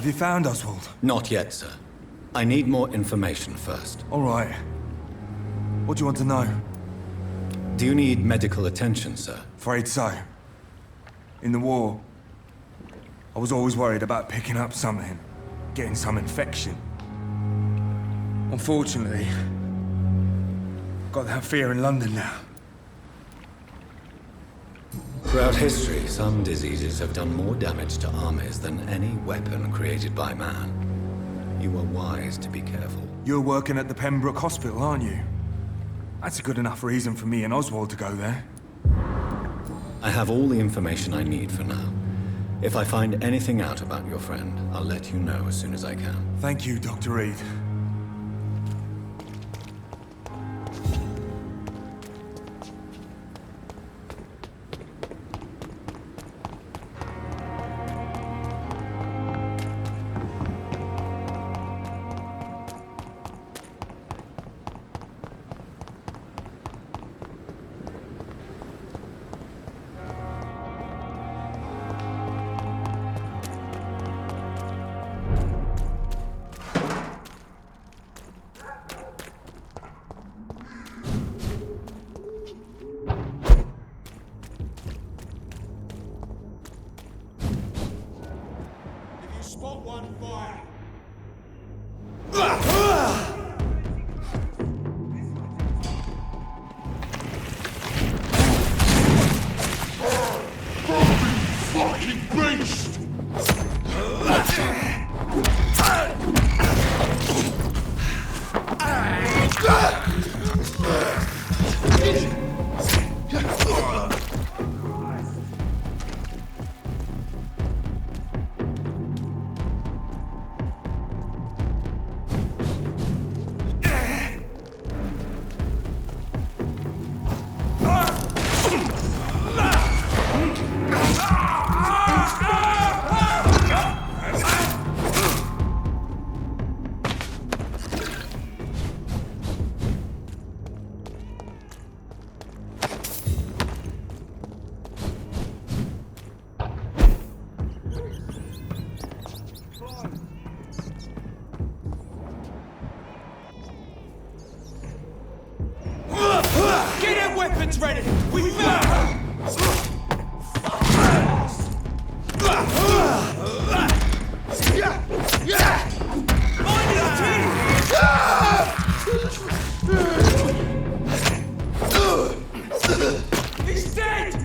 Have you found Oswald? Not yet, sir. I need more information first. All right. What do you want to know? Do you need medical attention, sir? Afraid so. In the war, I was always worried about picking up something, getting some infection. Unfortunately, got that fear in London now. Throughout history, some diseases have done more damage to armies than any weapon created by man. You are wise to be careful. You're working at the Pembroke Hospital, aren't you? That's a good enough reason for me and Oswald to go there. I have all the information I need for now. If I find anything out about your friend, I'll let you know as soon as I can. Thank you, Dr. Reed. Spot one, fire! Fucking beast! Get our weapons ready! We found! He's dead!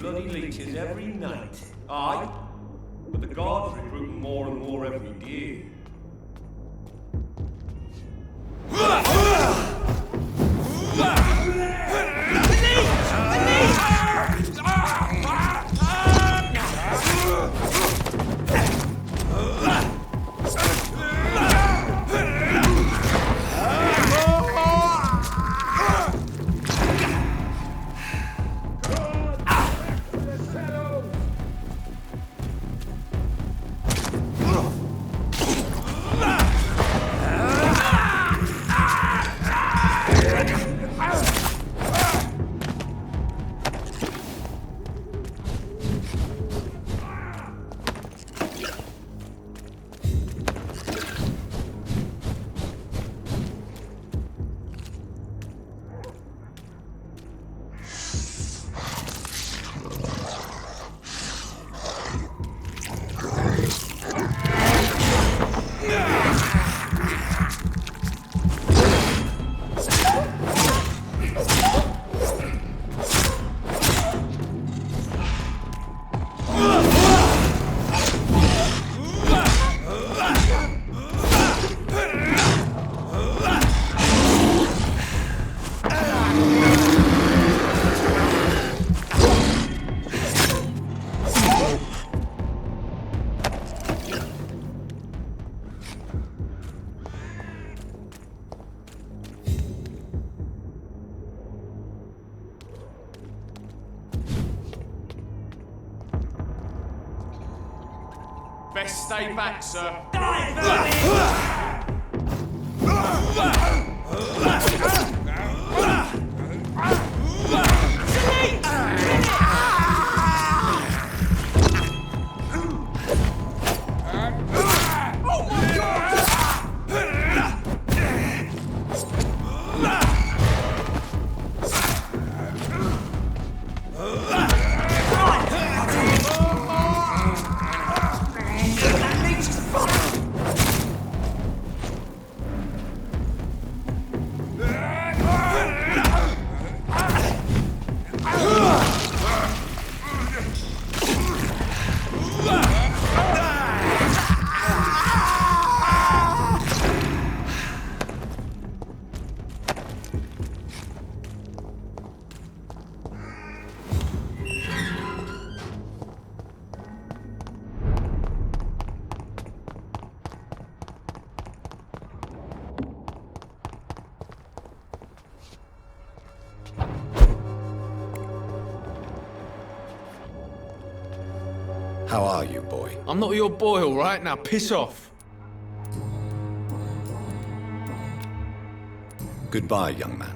Bloody leeches every night. Aye, but the guards recruit more and more every day. Best stay back, sir. How are you, boy? I'm not your boy, all right? Now piss off. Goodbye, young man.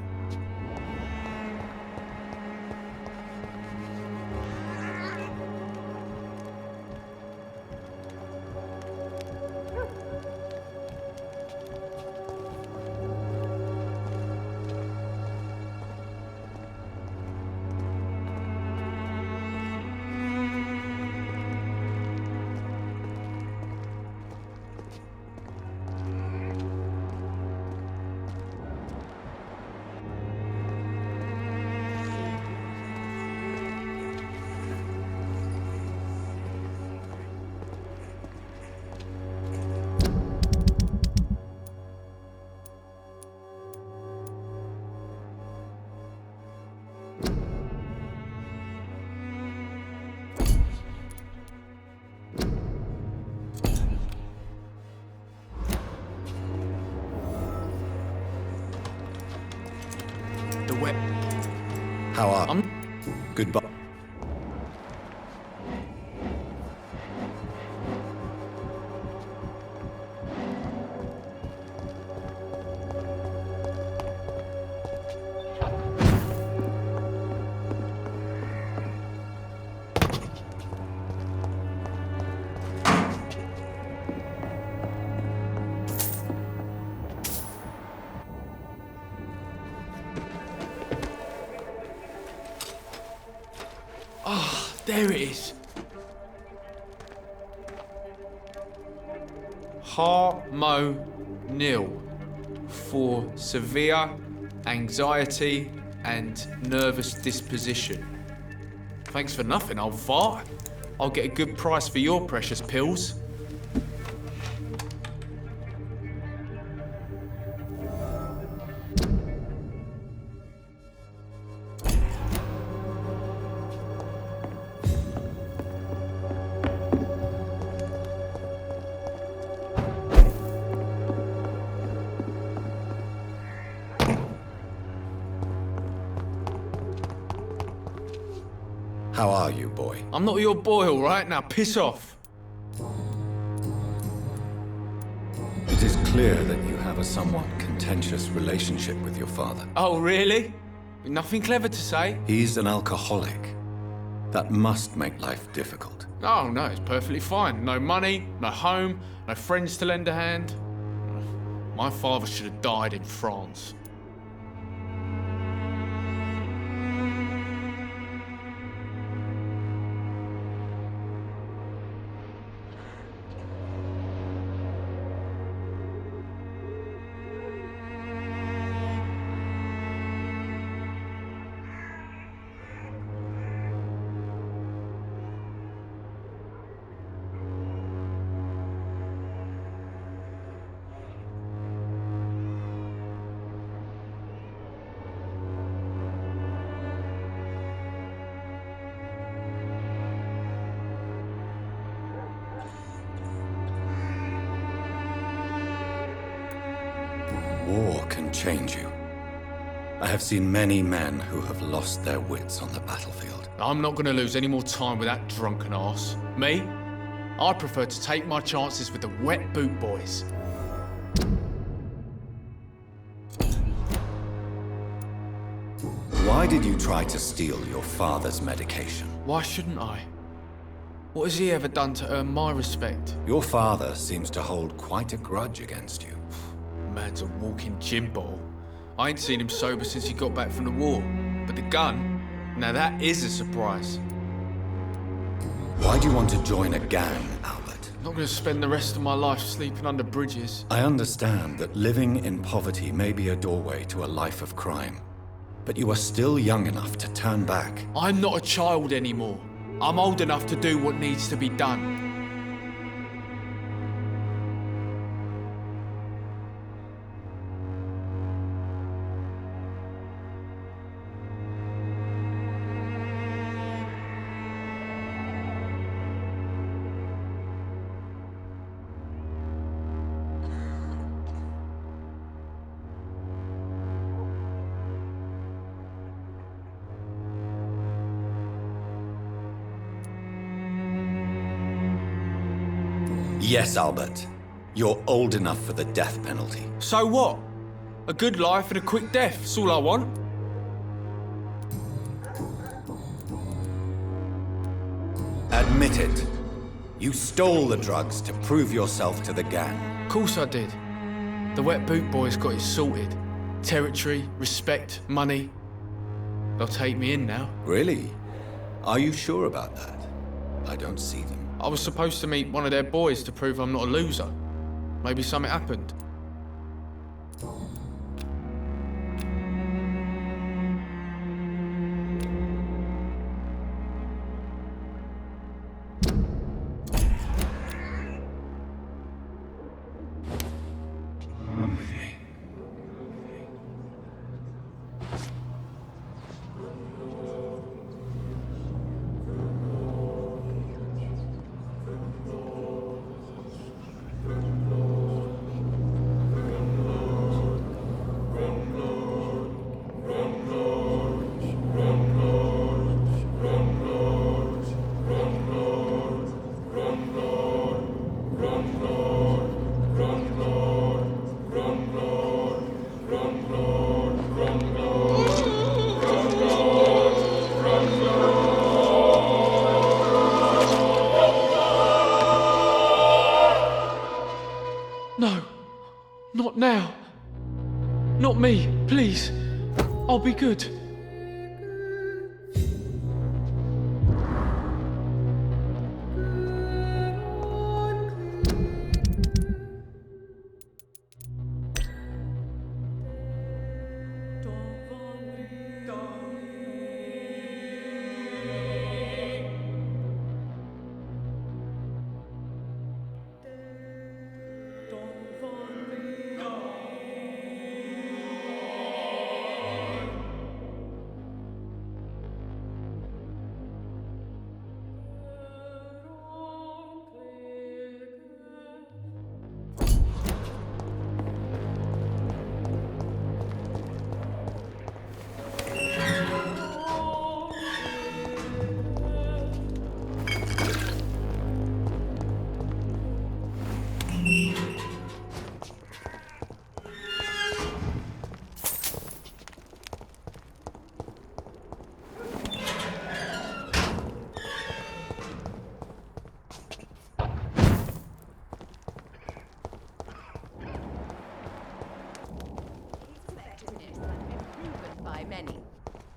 The wet. How are I'm. Goodbye. There it is. Harmonil for severe anxiety and nervous disposition. Thanks for nothing, old fart. I'll get a good price for your precious pills. How are you, boy? I'm not your boy, all right? Now piss off. It is clear that you have a somewhat contentious relationship with your father. Oh, really? Nothing clever to say? He's an alcoholic. That must make life difficult. Oh, no, it's perfectly fine. No money, no home, no friends to lend a hand. My father should have died in France. War can change you. I have seen many men who have lost their wits on the battlefield. I'm not going to lose any more time with that drunken arse. Me? I prefer to take my chances with the wet boot boys. Why did you try to steal your father's medication? Why shouldn't I? What has he ever done to earn my respect? Your father seems to hold quite a grudge against you. Man's a walking gym ball. I ain't seen him sober since he got back from the war. But the gun, now that is a surprise. Why do you want to join a gang, Albert? I'm not going to spend the rest of my life sleeping under bridges. I understand that living in poverty may be a doorway to a life of crime. But you are still young enough to turn back. I'm not a child anymore. I'm old enough to do what needs to be done. Yes, Albert. You're old enough for the death penalty. So what? A good life and a quick death, that's all I want. Admit it. You stole the drugs to prove yourself to the gang. Of course I did. The wet boot boys got it sorted. Territory, respect, money. They'll take me in now. Really? Are you sure about that? I don't see them. I was supposed to meet one of their boys to prove I'm not a loser. Maybe something happened. No, not now. Not me, please. I'll be good.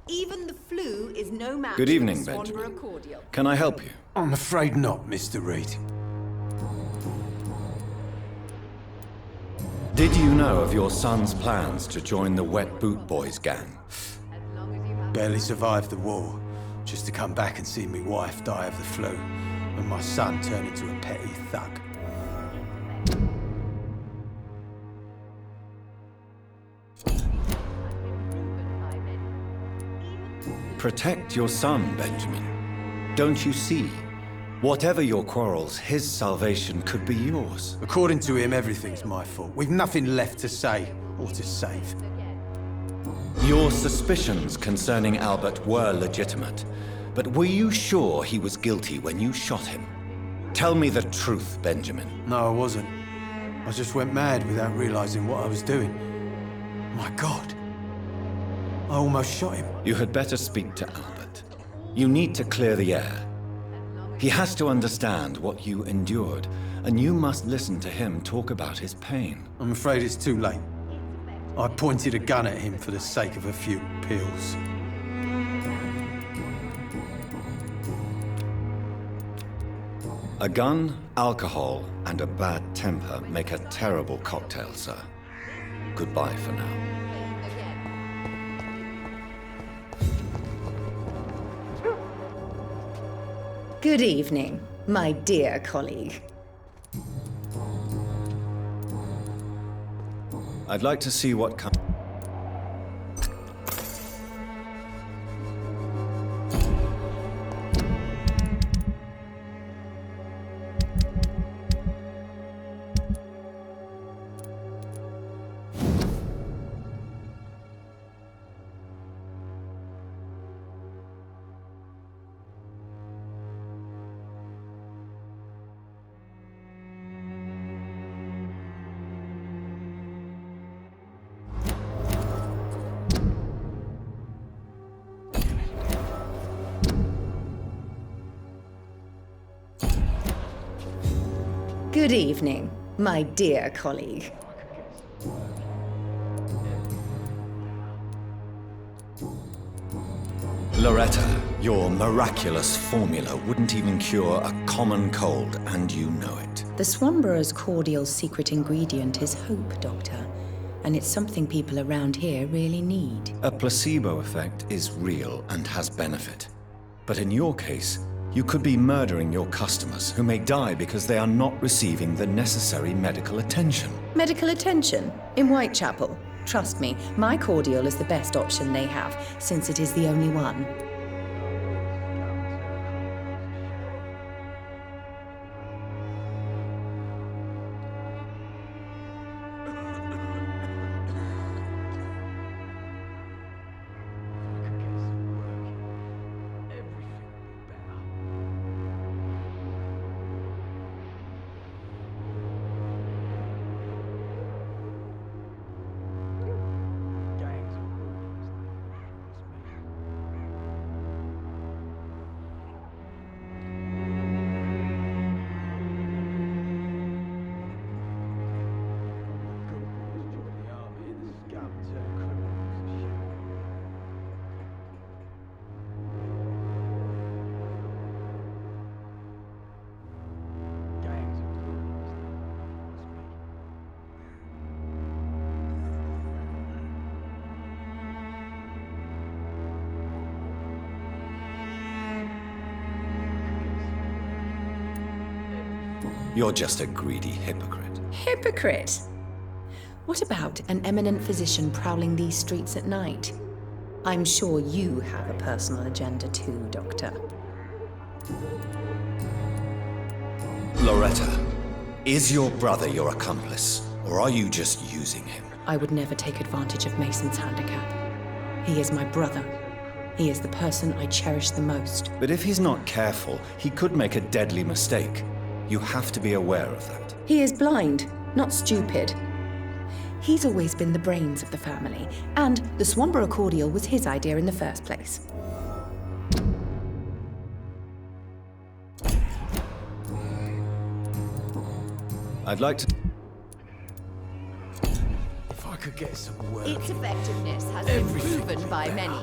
Even the flu is no match. Good evening, for a Benjamin. Swanborough cordial. Can I help you? I'm afraid not, Mr. Reed. Did you know of your son's plans to join the Wet Boot Boys gang? Barely survived the war, just to come back and see me wife die of the flu, and my son turn into a petty thug. Protect your son, Benjamin. Don't you see? Whatever your quarrels, his salvation could be yours. According to him, everything's my fault. We've nothing left to say or to save. Your suspicions concerning Albert were legitimate, but were you sure he was guilty when you shot him? Tell me the truth, Benjamin. No, I wasn't. I just went mad without realizing what I was doing. My God. I almost shot him. You had better speak to Albert. You need to clear the air. He has to understand what you endured, and you must listen to him talk about his pain. I'm afraid it's too late. I pointed a gun at him for the sake of a few pills. A gun, alcohol, and a bad temper make a terrible cocktail, sir. Goodbye for now. Good evening, my dear colleague. I'd like to see what comes. Good evening, my dear colleague. Loretta, your miraculous formula wouldn't even cure a common cold, and you know it. The Swanborough's cordial's secret ingredient is hope, Doctor. And it's something people around here really need. A placebo effect is real and has benefit. But in your case, you could be murdering your customers who may die because they are not receiving the necessary medical attention. Medical attention? In Whitechapel? Trust me, my cordial is the best option they have, since it is the only one. You're just a greedy hypocrite. Hypocrite? What about an eminent physician prowling these streets at night? I'm sure you have a personal agenda too, Doctor. Loretta, is your brother your accomplice, or are you just using him? I would never take advantage of Mason's handicap. He is my brother. He is the person I cherish the most. But if he's not careful, he could make a deadly mistake. You have to be aware of that. He is blind, not stupid. He's always been the brains of the family, and the Swanborough cordial was his idea in the first place. I'd like to... If I could get some work. Its effectiveness has been proven by many.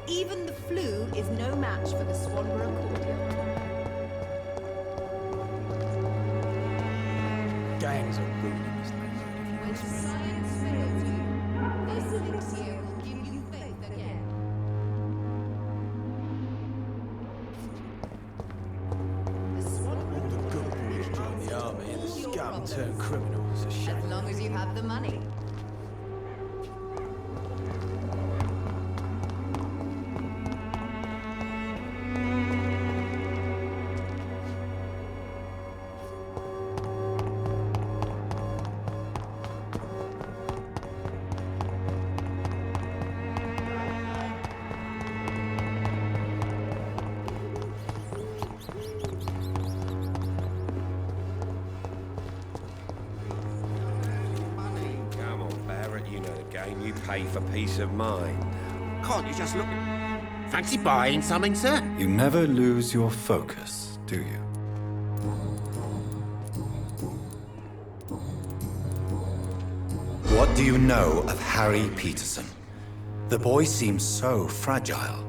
Even the flu is no match for the Swanborough cordial. Gangs are ruining this neighborhood. When science fails you, this elixir will give you faith again. The Swanborough All the good boys join the army and the scum turn criminals. A shame. as long as you have the money. game you pay for peace of mind. Can't you just look... Fancy buying something, sir? You never lose your focus, do you? What do you know of Harry Peterson? The boy seems so fragile,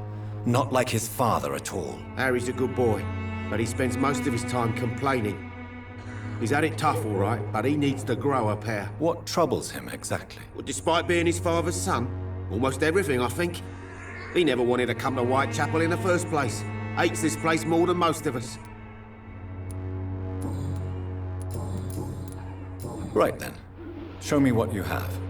not like his father at all. Harry's a good boy, but he spends most of his time complaining. He's had it tough, all right, but he needs to grow a pair. What troubles him exactly? Well, despite being his father's son, almost everything, I think. He never wanted to come to Whitechapel in the first place. Hates this place more than most of us. Right then. Show me what you have.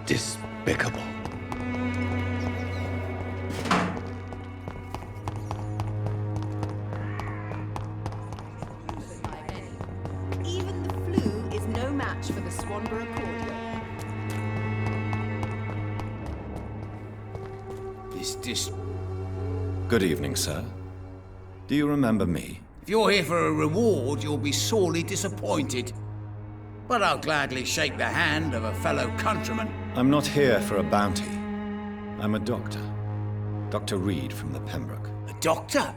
despicable. Even the flu is no match for the Swanborough cordial. This... Good evening, sir. Do you remember me? If you're here for a reward, you'll be sorely disappointed. But I'll gladly shake the hand of a fellow countryman. I'm not here for a bounty. I'm a doctor. Dr. Reed from the Pembroke. A doctor?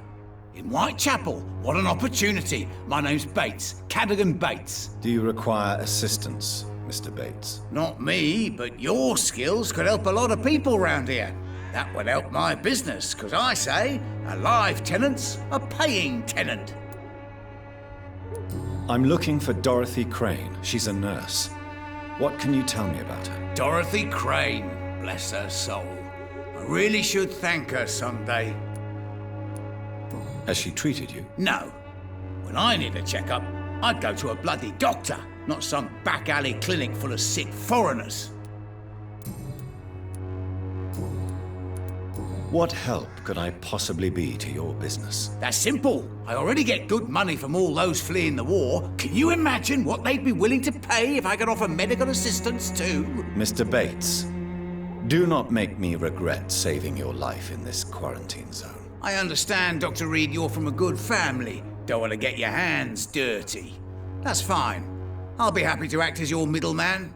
In Whitechapel? What an opportunity. My name's Bates. Cadogan Bates. Do you require assistance, Mr. Bates. Not me, but your skills could help a lot of people round here. That would help my business, because I say a live tenant's a paying tenant. I'm looking for Dorothy Crane. She's a nurse. What can you tell me about her? Dorothy Crane, bless her soul. I really should thank her someday. Has she treated you? No. When I need a checkup, I'd go to a bloody doctor, not some back alley clinic full of sick foreigners. What help could I possibly be to your business? That's simple. I already get good money from all those fleeing the war. Can you imagine what they'd be willing to pay if I could offer medical assistance too? Mr. Bates, do not make me regret saving your life in this quarantine zone. I understand, Dr. Reed, you're from a good family. Don't want to get your hands dirty. That's fine. I'll be happy to act as your middleman.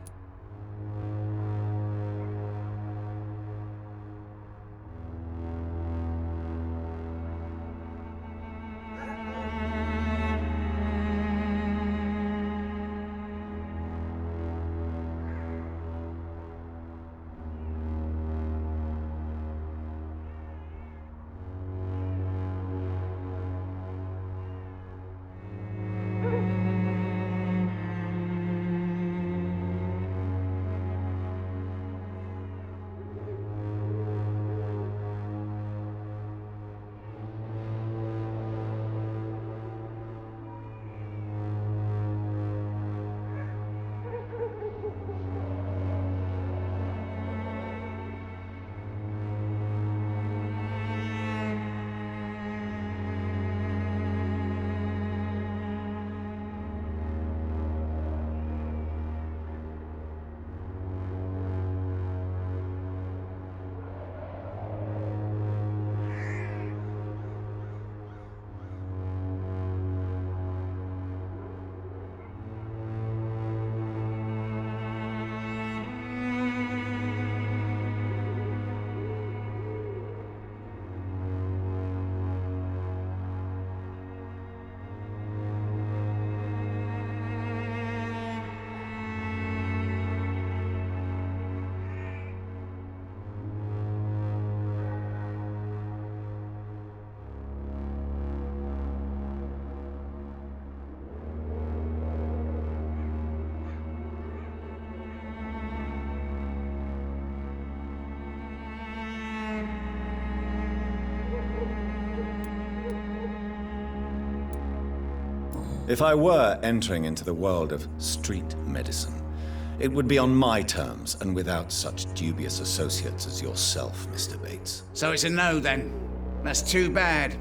If I were entering into the world of street medicine, it would be on my terms and without such dubious associates as yourself, Mr. Bates. So it's a no then. That's too bad.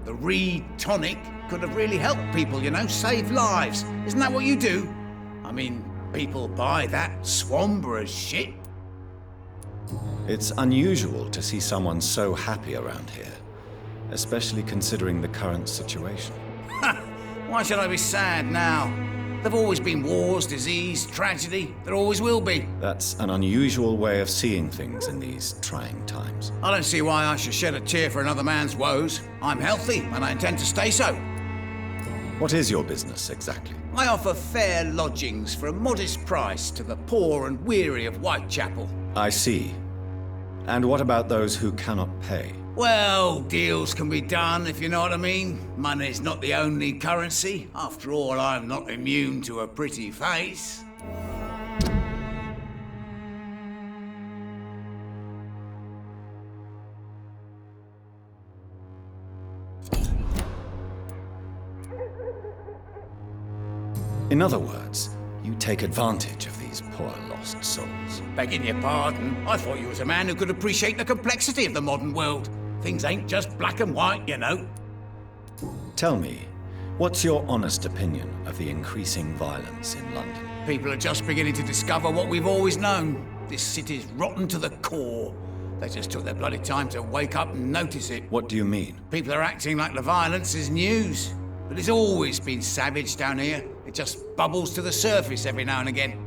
The Reed tonic could have really helped people, you know, save lives. Isn't that what you do? I mean, people buy that Swanborough shit. It's unusual to see someone so happy around here, especially considering the current situation. Why should I be sad now? There've always been wars, disease, tragedy. There always will be. That's an unusual way of seeing things in these trying times. I don't see why I should shed a tear for another man's woes. I'm healthy, and I intend to stay so. What is your business, exactly? I offer fair lodgings for a modest price to the poor and weary of Whitechapel. I see. And what about those who cannot pay? Well, deals can be done, if you know what I mean. Money's not the only currency. After all, I'm not immune to a pretty face. In other words, you take advantage of these poor lost souls. Begging your pardon, I thought you was a man who could appreciate the complexity of the modern world. Things ain't just black and white, you know. Tell me, what's your honest opinion of the increasing violence in London? People are just beginning to discover what we've always known. This city's rotten to the core. They just took their bloody time to wake up and notice it. What do you mean? People are acting like the violence is news. But it's always been savage down here. It just bubbles to the surface every now and again.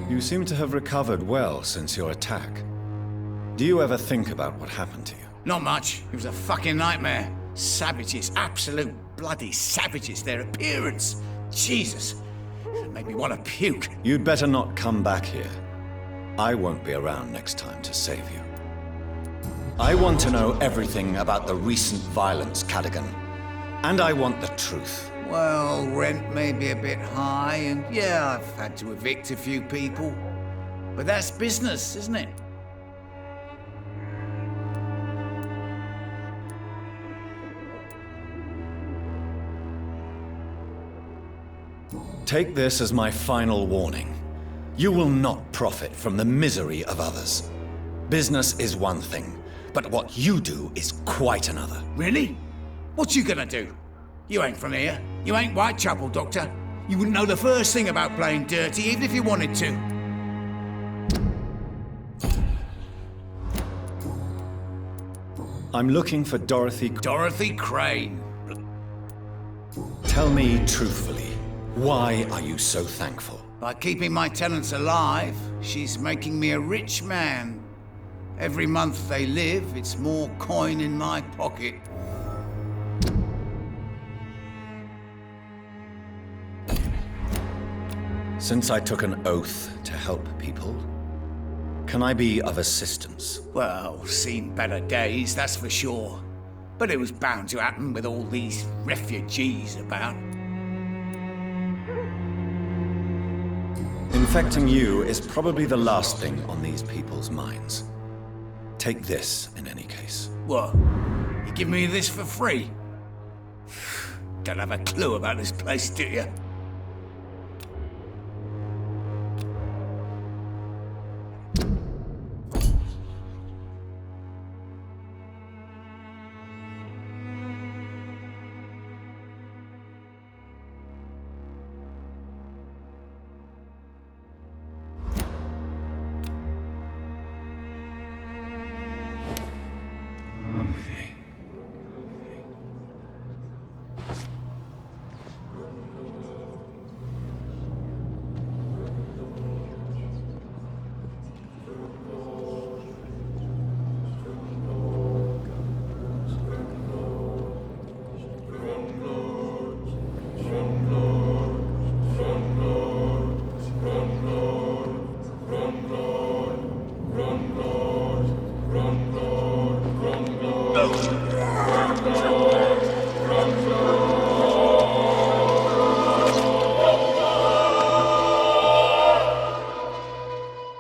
You seem to have recovered well since your attack. Do you ever think about what happened to you? Not much. It was a fucking nightmare. Savages, absolute bloody savages, their appearance. Jesus, it made me want to puke. You'd better not come back here. I won't be around next time to save you. I want to know everything about the recent violence, Cadogan. And I want the truth. Well, rent may be a bit high, and yeah, I've had to evict a few people. But that's business, isn't it? Take this as my final warning. You will not profit from the misery of others. Business is one thing, but what you do is quite another. Really? What you gonna do? You ain't from here. You ain't Whitechapel, Doctor. You wouldn't know the first thing about playing dirty, even if you wanted to. I'm looking for Dorothy. Dorothy Crane. Tell me truthfully, why are you so thankful? By keeping my tenants alive, she's making me a rich man. Every month they live, it's more coin in my pocket. Since I took an oath to help people, can I be of assistance? Well, seen better days, that's for sure. But it was bound to happen with all these refugees about. Infecting you is probably the last thing on these people's minds. Take this, in any case. What? You give me this for free? Don't have a clue about this place, do you?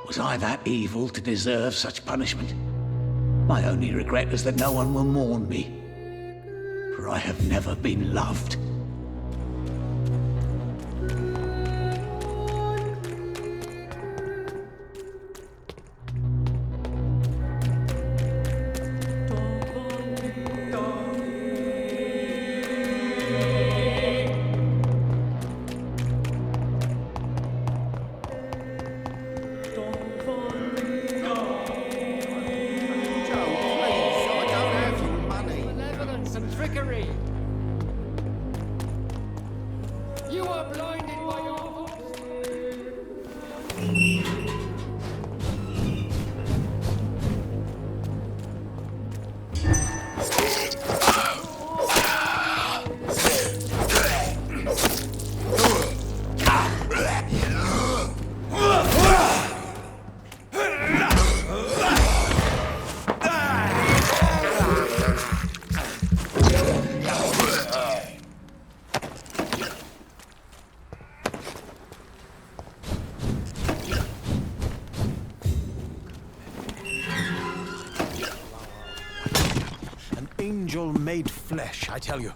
Was I that evil to deserve such punishment? My only regret is that no one will mourn me, for I have never been loved. Angel made flesh, I tell you.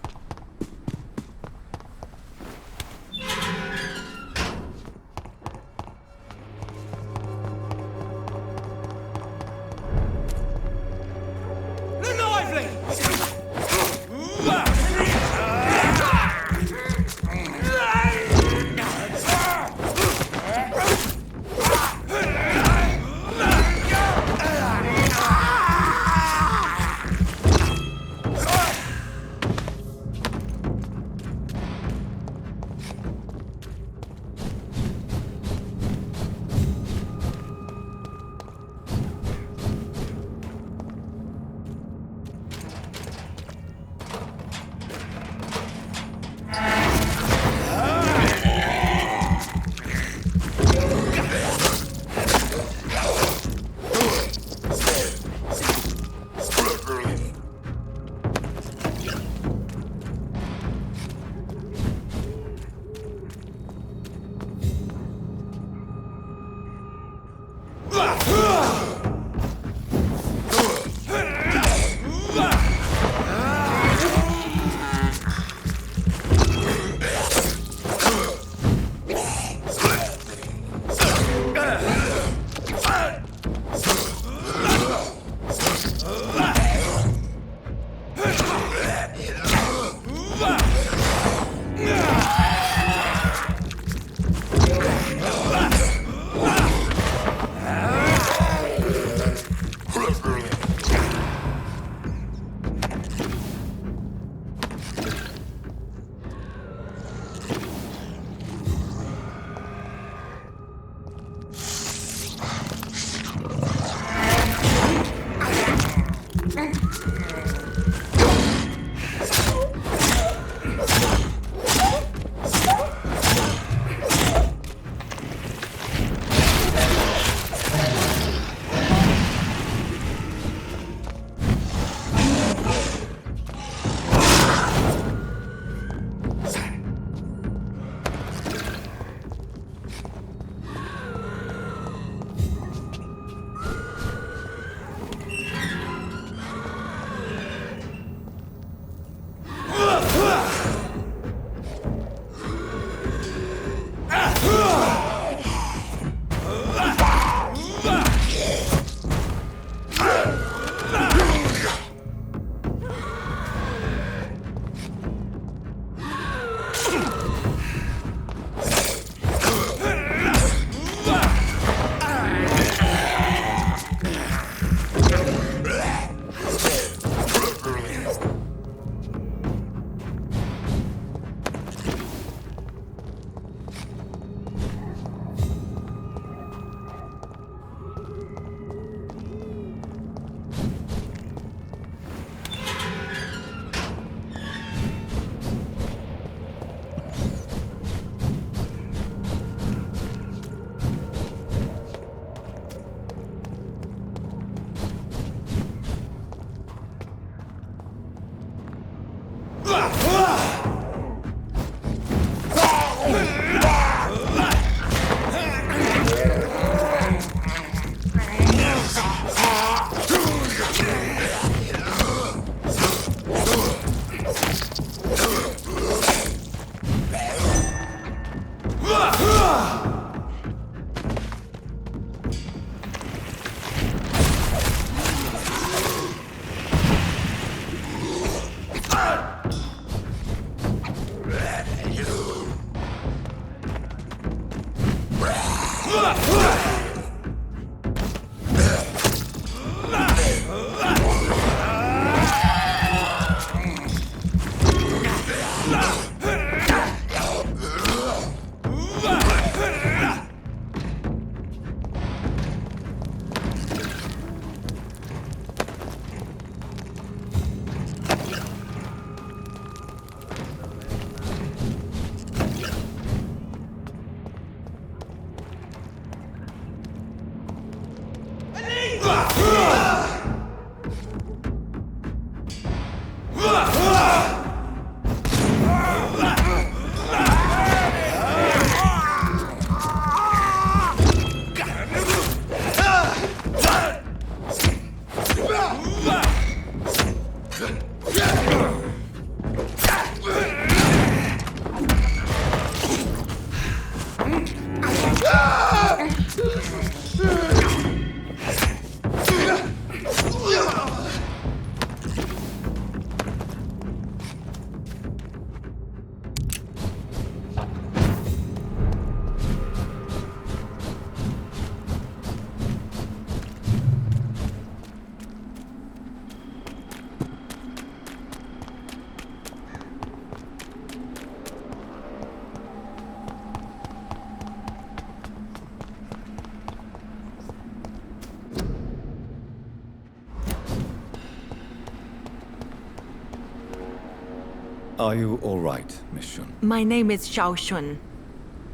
Are you all right, Miss Shun? My name is Xiao Shun.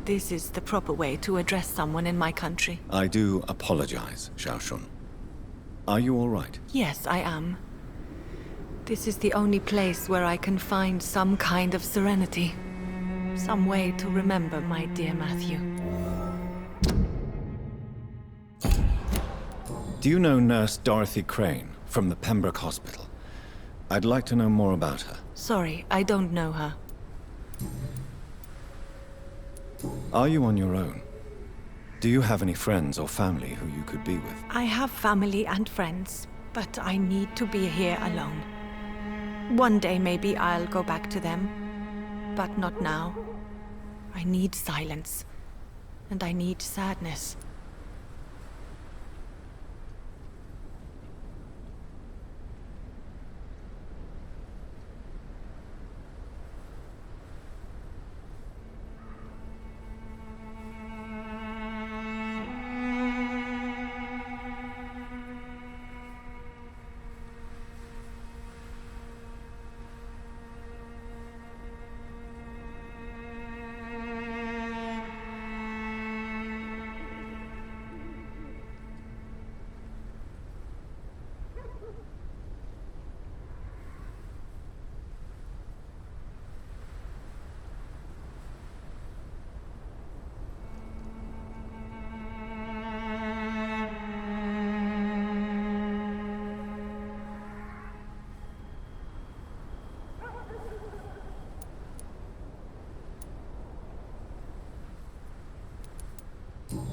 This is the proper way to address someone in my country. I do apologize, Xiao Shun. Are you all right? Yes, I am. This is the only place where I can find some kind of serenity. Some way to remember my dear Matthew. Do you know Nurse Dorothy Crane from the Pembroke Hospital? I'd like to know more about her. Sorry, I don't know her. Are you on your own? Do you have any friends or family who you could be with? I have family and friends, but I need to be here alone. One day maybe I'll go back to them, but not now. I need silence, and I need sadness.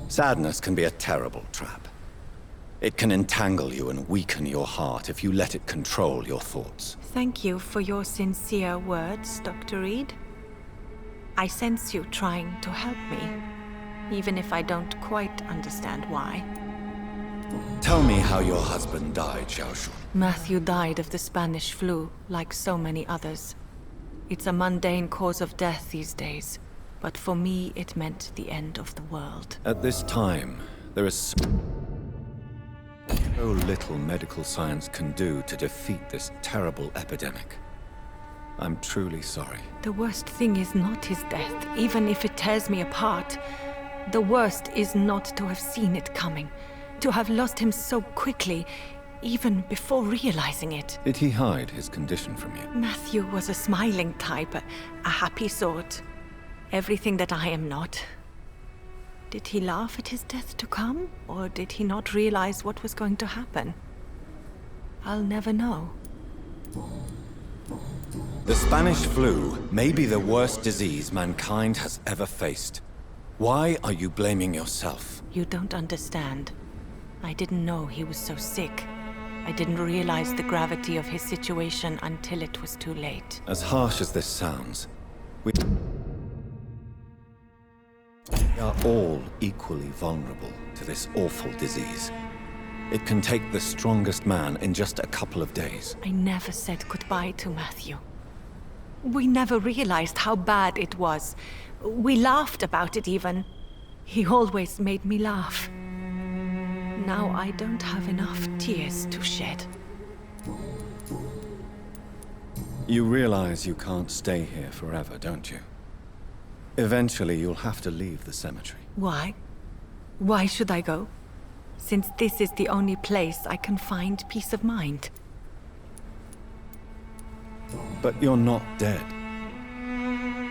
Sadness can be a terrible trap. It can entangle you and weaken your heart if you let it control your thoughts. Thank you for your sincere words, Dr. Reed. I sense you trying to help me, even if I don't quite understand why. Tell me how your husband died, Xiao Shun. Matthew died of the Spanish flu, like so many others. It's a mundane cause of death these days, but for me it meant the end of the world. At this time, there is so little medical science can do to defeat this terrible epidemic. I'm truly sorry. The worst thing is not his death, even if it tears me apart. The worst is not to have seen it coming, to have lost him so quickly, even before realizing it. Did he hide his condition from you? Matthew was a smiling type, a happy sort. Everything that I am not. Did he laugh at his death to come, or did he not realize what was going to happen? I'll never know. The Spanish flu may be the worst disease mankind has ever faced. Why are you blaming yourself? You don't understand. I didn't know he was so sick. I didn't realize the gravity of his situation until it was too late. As harsh as this sounds, we are all equally vulnerable to this awful disease. It can take the strongest man in just a couple of days. I never said goodbye to Matthew. We never realized how bad it was. We laughed about it even. He always made me laugh. Now I don't have enough tears to shed. You realize you can't stay here forever, don't you? Eventually, you'll have to leave the cemetery. Why? Why should I go? Since this is the only place I can find peace of mind. But you're not dead.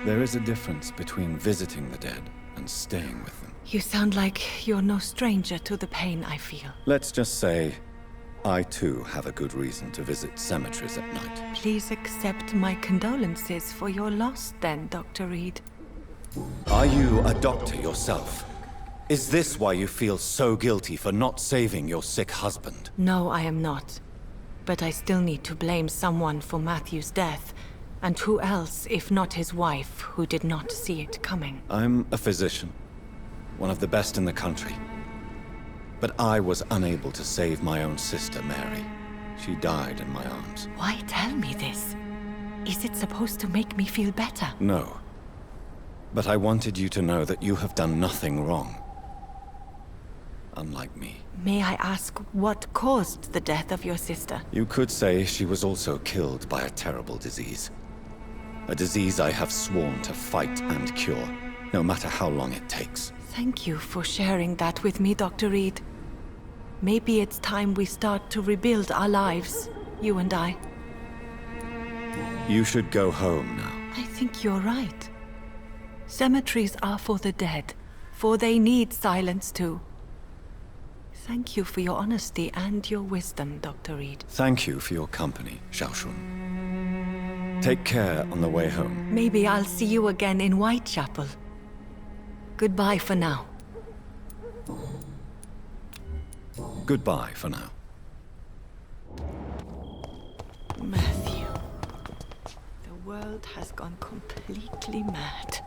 There is a difference between visiting the dead and staying with them. You sound like you're no stranger to the pain I feel. Let's just say, I too have a good reason to visit cemeteries at night. Please accept my condolences for your loss then, Dr. Reed. Are you a doctor yourself? Is this why you feel so guilty for not saving your sick husband? No, I am not. But I still need to blame someone for Matthew's death. And who else, if not his wife, who did not see it coming? I'm a physician, one of the best in the country. But I was unable to save my own sister, Mary. She died in my arms. Why tell me this? Is it supposed to make me feel better? No. But I wanted you to know that you have done nothing wrong. Unlike me. May I ask what caused the death of your sister? You could say she was also killed by a terrible disease. A disease I have sworn to fight and cure, no matter how long it takes. Thank you for sharing that with me, Dr. Reed. Maybe it's time we start to rebuild our lives, you and I. You should go home now. I think you're right. Cemeteries are for the dead, for they need silence too. Thank you for your honesty and your wisdom, Dr. Reed. Thank you for your company, Xiaoshun. Take care on the way home. Maybe I'll see you again in Whitechapel. Goodbye for now. Goodbye for now. Matthew. The world has gone completely mad.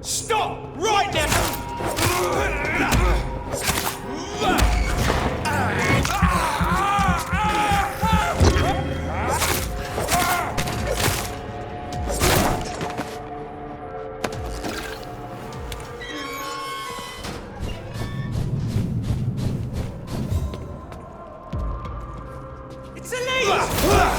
Stop! Right now! It's illegal!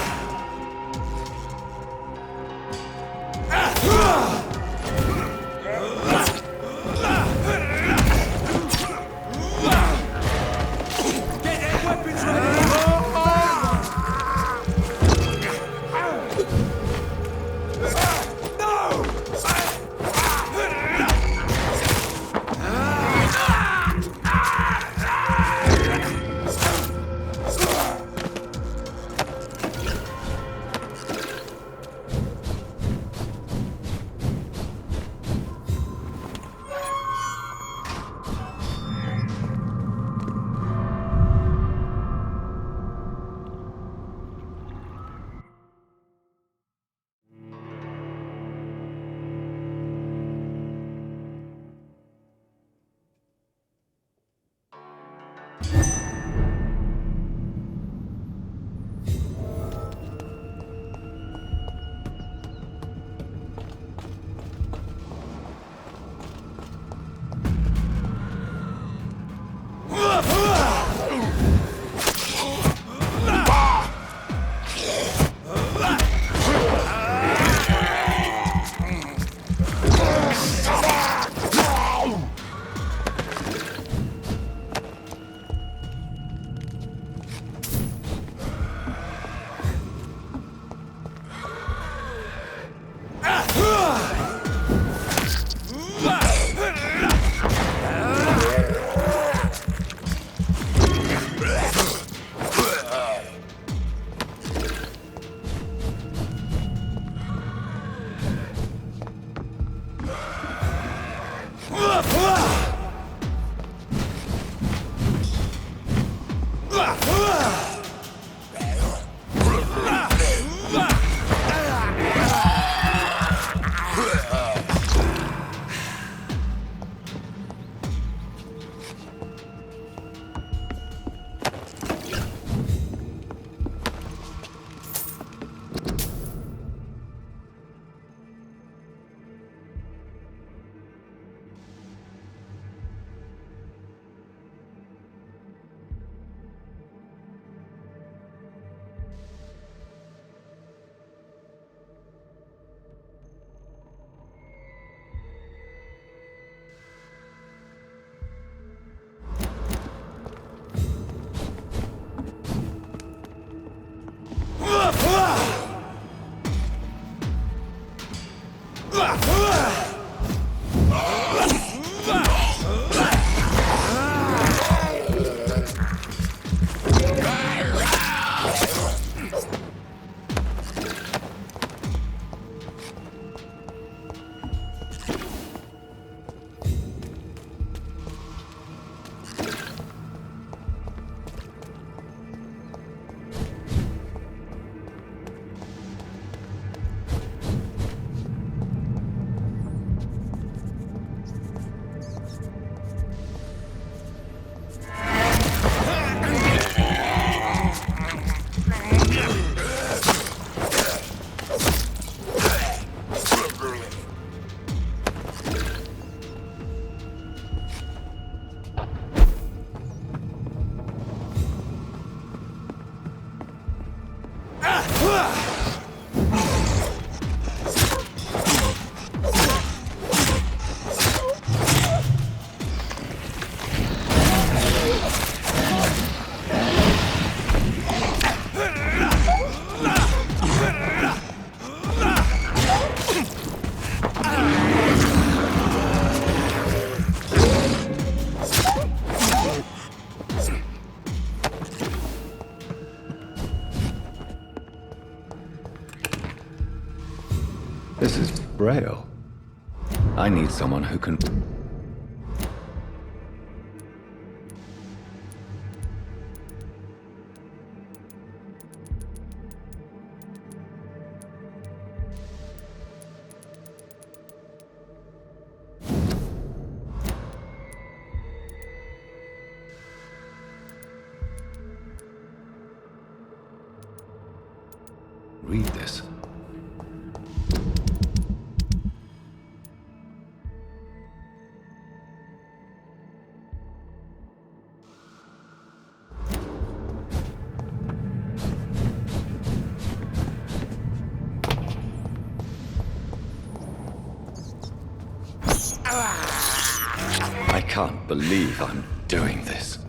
This is Braille. I need someone who can... read this. I can't believe I'm doing this.